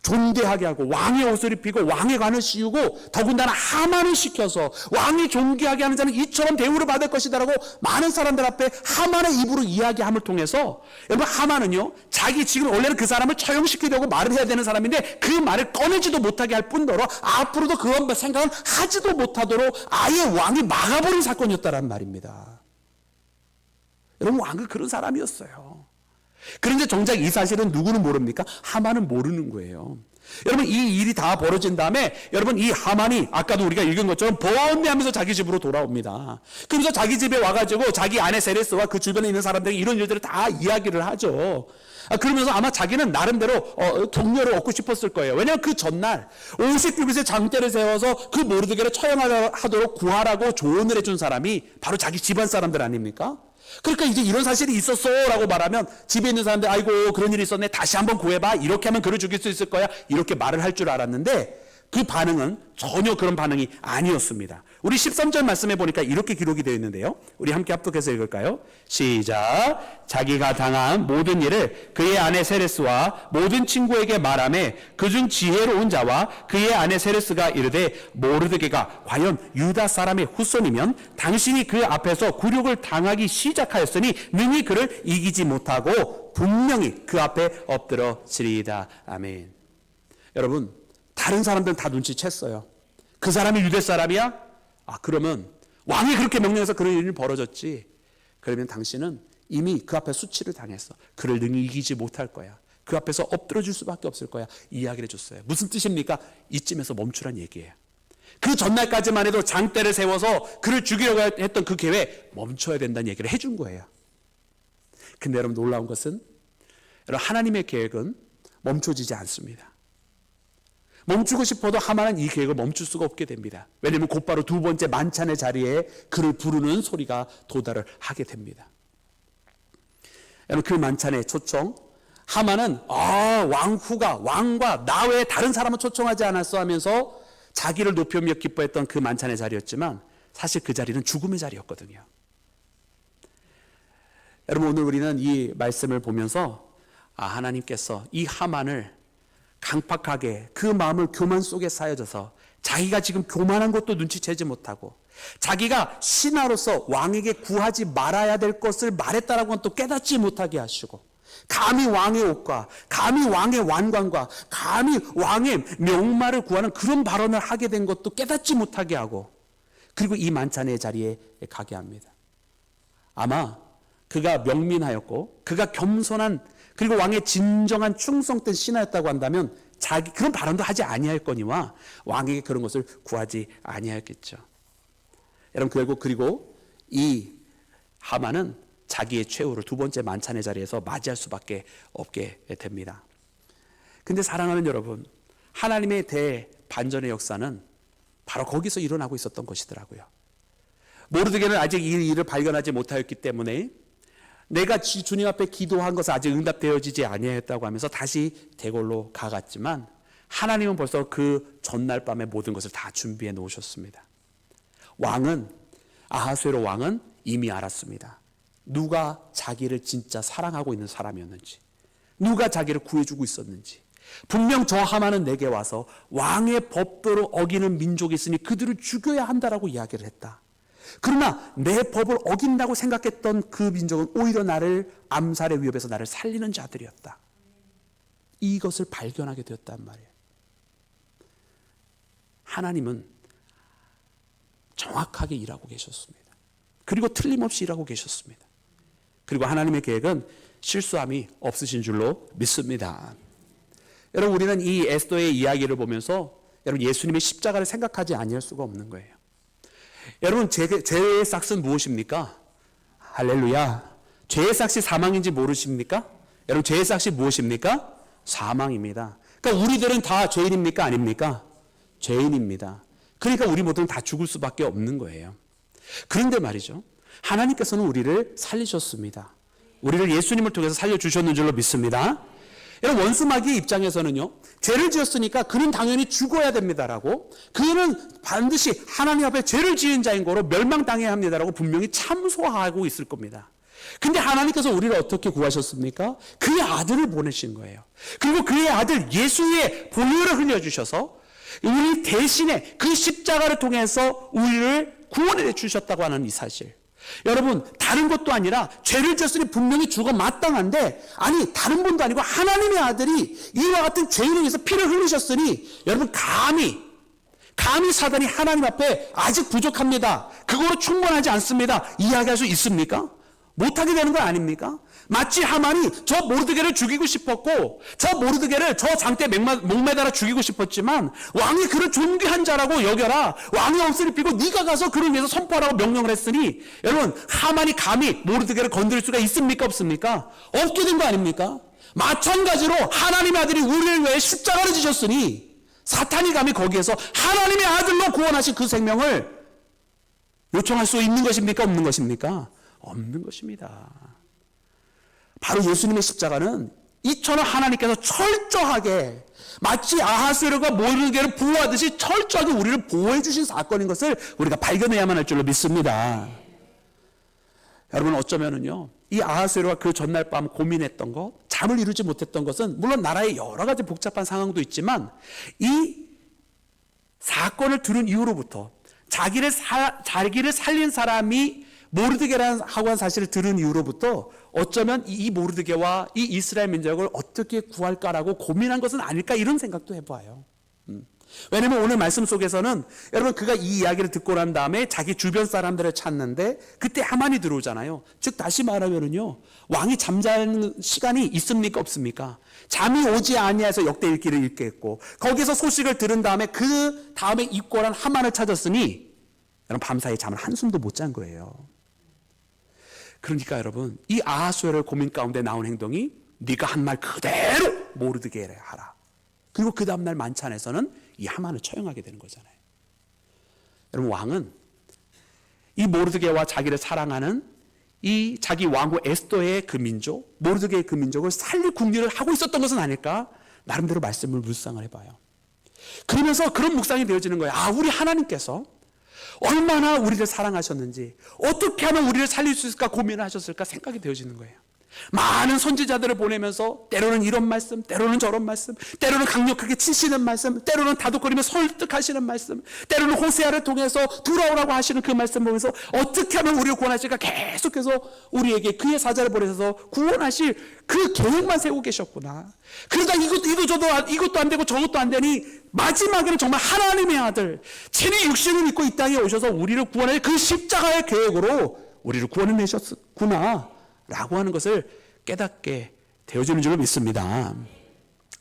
존대하게 하고 왕의 옷을 입히고 왕의 관을 씌우고 더군다나 하만을 시켜서 왕이 존귀하게 하는 자는 이처럼 대우를 받을 것이다라고 많은 사람들 앞에 하만의 입으로 이야기함을 통해서 여러분 하만은요 자기 지금 원래는 그 사람을 처형시키려고 말을 해야 되는 사람인데 그 말을 꺼내지도 못하게 할 뿐더러 앞으로도 그런 생각은 하지도 못하도록 아예 왕이 막아버린 사건이었다는 말입니다. 여러분 왕은 그런 사람이었어요. 그런데 정작 이 사실은 누구는 모릅니까? 하만은 모르는 거예요. 여러분 이 일이 다 벌어진 다음에 여러분 이 하만이 아까도 우리가 읽은 것처럼 번뇌하면서 자기 집으로 돌아옵니다. 그래서 자기 집에 와가지고 자기 아내 세레스와 그 주변에 있는 사람들에게 이런 일들을 다 이야기를 하죠. 그러면서 아마 자기는 나름대로 격려를 얻고 싶었을 거예요. 왜냐하면 그 전날 50규빗의 장대를 세워서 그 모르드게를 처형하도록 구하라고 조언을 해준 사람이 바로 자기 집안 사람들 아닙니까? 그러니까 이제 이런 사실이 있었어 라고 말하면 집에 있는 사람들 아이고 그런 일이 있었네 다시 한번 구해봐 이렇게 하면 그를 죽일 수 있을 거야 이렇게 말을 할 줄 알았는데 그 반응은 전혀 그런 반응이 아니었습니다. 우리 13절 말씀해 보니까 이렇게 기록이 되어 있는데요. 우리 함께 합독해서 읽을까요? 시작. 자기가 당한 모든 일을 그의 아내 세레스와 모든 친구에게 말하며 그중 지혜로운 자와 그의 아내 세레스가 이르되 모르드게가 과연 유다 사람의 후손이면 당신이 그 앞에서 굴욕을 당하기 시작하였으니 능히 그를 이기지 못하고 분명히 그 앞에 엎드러지리이다. 아멘. 여러분 다른 사람들은 다 눈치챘어요. 그 사람이 유대 사람이야? 그러면 왕이 그렇게 명령해서 그런 일이 벌어졌지. 그러면 당신은 이미 그 앞에 수치를 당했어. 그를 능히 이기지 못할 거야. 그 앞에서 엎드려줄 수밖에 없을 거야. 이야기를 해줬어요. 무슨 뜻입니까? 이쯤에서 멈추란 얘기예요. 그 전날까지만 해도 장대를 세워서 그를 죽이려고 했던 그 계획 멈춰야 된다는 얘기를 해준 거예요. 근데 여러분 놀라운 것은 여러분 하나님의 계획은 멈춰지지 않습니다. 멈추고 싶어도 하만은 이 계획을 멈출 수가 없게 됩니다. 왜냐하면 곧바로 두 번째 만찬의 자리에 그를 부르는 소리가 도달을 하게 됩니다. 여러분 그 만찬의 초청 하만은 왕과 나 외에 다른 사람은 초청하지 않았어 하면서 자기를 높이며 기뻐했던 그 만찬의 자리였지만 사실 그 자리는 죽음의 자리였거든요. 여러분 오늘 우리는 이 말씀을 보면서 하나님께서 이 하만을 강팍하게 그 마음을 교만 속에 쌓여져서 자기가 지금 교만한 것도 눈치채지 못하고 자기가 신하로서 왕에게 구하지 말아야 될 것을 말했다라고는 또 깨닫지 못하게 하시고 감히 왕의 옷과 감히 왕의 완관과 감히 왕의 명마를 구하는 그런 발언을 하게 된 것도 깨닫지 못하게 하고, 그리고 이 만찬의 자리에 가게 합니다. 아마 그가 명민하였고 그가 겸손한, 그리고 왕의 진정한 충성된 신하였다고 한다면 자기 그런 발언도 하지 아니할거니와 왕에게 그런 것을 구하지 아니하였겠죠. 여러분, 결국 그리고 이 하만은 자기의 최후를 두 번째 만찬의 자리에서 맞이할 수밖에 없게 됩니다. 근데 사랑하는 여러분, 하나님의 대반전의 역사는 바로 거기서 일어나고 있었던 것이더라고요. 모르드게는 아직 이 일을 발견하지 못하였기 때문에 내가 주님 앞에 기도한 것은 아직 응답되어지지 아니하였다고 하면서 다시 대궐로 가갔지만, 하나님은 벌써 그 전날 밤에 모든 것을 다 준비해 놓으셨습니다. 아하수에로 왕은 이미 알았습니다. 누가 자기를 진짜 사랑하고 있는 사람이었는지, 누가 자기를 구해주고 있었는지. 분명 저 하만은 내게 와서 왕의 법도를 어기는 민족이 있으니 그들을 죽여야 한다라고 이야기를 했다. 그러나 내 법을 어긴다고 생각했던 그 민족은 오히려 나를 암살의 위협에서 나를 살리는 자들이었다. 이것을 발견하게 되었단 말이에요. 하나님은 정확하게 일하고 계셨습니다. 그리고 틀림없이 일하고 계셨습니다. 그리고 하나님의 계획은 실수함이 없으신 줄로 믿습니다. 여러분, 우리는 이 에스더의 이야기를 보면서 여러분 예수님의 십자가를 생각하지 아니할 수가 없는 거예요. 여러분, 죄의 삭은 무엇입니까? 할렐루야. 죄의 삭이 사망인지 모르십니까? 여러분, 죄의 삭이 무엇입니까? 사망입니다. 그러니까 우리들은 다 죄인입니까? 아닙니까? 죄인입니다. 그러니까 우리 모두는 다 죽을 수밖에 없는 거예요. 그런데 말이죠, 하나님께서는 우리를 살리셨습니다. 우리를 예수님을 통해서 살려주셨는 줄로 믿습니다. 여러분, 원수마귀의 입장에서는요, 죄를 지었으니까 그는 당연히 죽어야 됩니다라고, 그는 반드시 하나님 앞에 죄를 지은 자인 거로 멸망당해야 합니다라고 분명히 참소하고 있을 겁니다. 근데 하나님께서 우리를 어떻게 구하셨습니까? 그의 아들을 보내신 거예요. 그리고 그의 아들 예수의 보혈을 흘려주셔서 우리 대신에 그 십자가를 통해서 우리를 구원해 주셨다고 하는 이 사실. 여러분, 다른 것도 아니라 죄를 지었으니 분명히 죽어 마땅한데, 아니 다른 분도 아니고 하나님의 아들이 이와 같은 죄인을 위해서 피를 흘리셨으니, 여러분 감히 사단이 하나님 앞에 아직 부족합니다, 그거로 충분하지 않습니다 이야기할 수 있습니까? 못하게 되는 거 아닙니까? 마치 하만이 저 모르드게를 죽이고 싶었고, 저 모르드게를 저 장대에 목매달아 죽이고 싶었지만, 왕이 그를 존귀한 자라고 여겨라, 왕의 엄수를 삐고 네가 가서 그를 위해서 선포하라고 명령을 했으니, 여러분 하만이 감히 모르드게를 건드릴 수가 있습니까? 없습니까? 없게 된 거 아닙니까? 마찬가지로 하나님의 아들이 우리를 위해 십자가를 지셨으니, 사탄이 감히 거기에서 하나님의 아들로 구원하신 그 생명을 요청할 수 있는 것입니까? 없는 것입니까? 없는 것입니다. 바로 예수님의 십자가는 이처럼 하나님께서 철저하게, 마치 아하수에로가 모르드게를 보호하듯이 철저하게 우리를 보호해 주신 사건인 것을 우리가 발견해야만 할 줄로 믿습니다. 여러분, 어쩌면은요, 이 아하수에로가 그 전날 밤 고민했던 것, 잠을 이루지 못했던 것은 물론 나라의 여러 가지 복잡한 상황도 있지만, 이 사건을 들은 이후로부터 자기를 살린 사람이 모르드게라는 하고 한 사실을 들은 이후로부터 어쩌면 이 모르드게와 이 이스라엘 민족을 어떻게 구할까라고 고민한 것은 아닐까, 이런 생각도 해봐요. 왜냐하면 오늘 말씀 속에서는 여러분, 그가 이 이야기를 듣고 난 다음에 자기 주변 사람들을 찾는데 그때 하만이 들어오잖아요. 즉 다시 말하면은요, 왕이 잠자는 시간이 있습니까? 없습니까? 잠이 오지 아니해서 역대 일기를 읽게 했고, 거기서 소식을 들은 다음에 그 다음에 입고한 하만을 찾았으니 여러분, 밤사이 잠을 한숨도 못 잔 거예요. 그러니까 여러분, 이 아하수에로의 고민 가운데 나온 행동이 네가 한 말 그대로 모르드게를 하라. 그리고 그 다음날 만찬에서는 이 하만을 처형하게 되는 거잖아요. 여러분, 왕은 이 모르드게와 자기를 사랑하는 이 자기 왕후 에스더의 그 민족, 모르드게의 그 민족을 살릴 궁리를 하고 있었던 것은 아닐까, 나름대로 말씀을 묵상을 해봐요. 그러면서 그런 묵상이 되어지는 거예요. 아, 우리 하나님께서 얼마나 우리를 사랑하셨는지, 어떻게 하면 우리를 살릴 수 있을까 고민을 하셨을까 생각이 되어지는 거예요. 많은 선지자들을 보내면서 때로는 이런 말씀, 때로는 저런 말씀, 때로는 강력하게 치시는 말씀, 때로는 다독거리며 설득하시는 말씀, 때로는 호세아를 통해서 돌아오라고 하시는 그 말씀 보면서 어떻게 하면 우리를 구원하실까 계속해서 우리에게 그의 사자를 보내셔서 구원하실 그 계획만 세우고 계셨구나. 그러다 이것도 안 되고 저것도 안 되니 마지막에는 정말 하나님의 아들 친히 육신을 입고 이 땅에 오셔서 우리를 구원할 그 십자가의 계획으로 우리를 구원해내셨구나 라고 하는 것을 깨닫게 되어지는 줄로 믿습니다.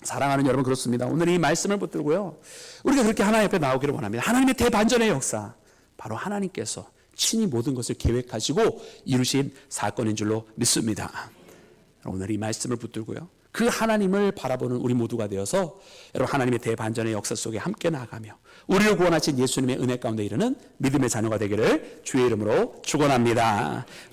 사랑하는 여러분, 그렇습니다. 오늘 이 말씀을 붙들고요, 우리가 그렇게 하나님 앞에 나오기를 원합니다. 하나님의 대반전의 역사, 바로 하나님께서 친히 모든 것을 계획하시고 이루신 사건인 줄로 믿습니다. 오늘 이 말씀을 붙들고요, 그 하나님을 바라보는 우리 모두가 되어서 여러분, 하나님의 대반전의 역사 속에 함께 나아가며 우리를 구원하신 예수님의 은혜 가운데 이르는 믿음의 자녀가 되기를 주의 이름으로 축원합니다.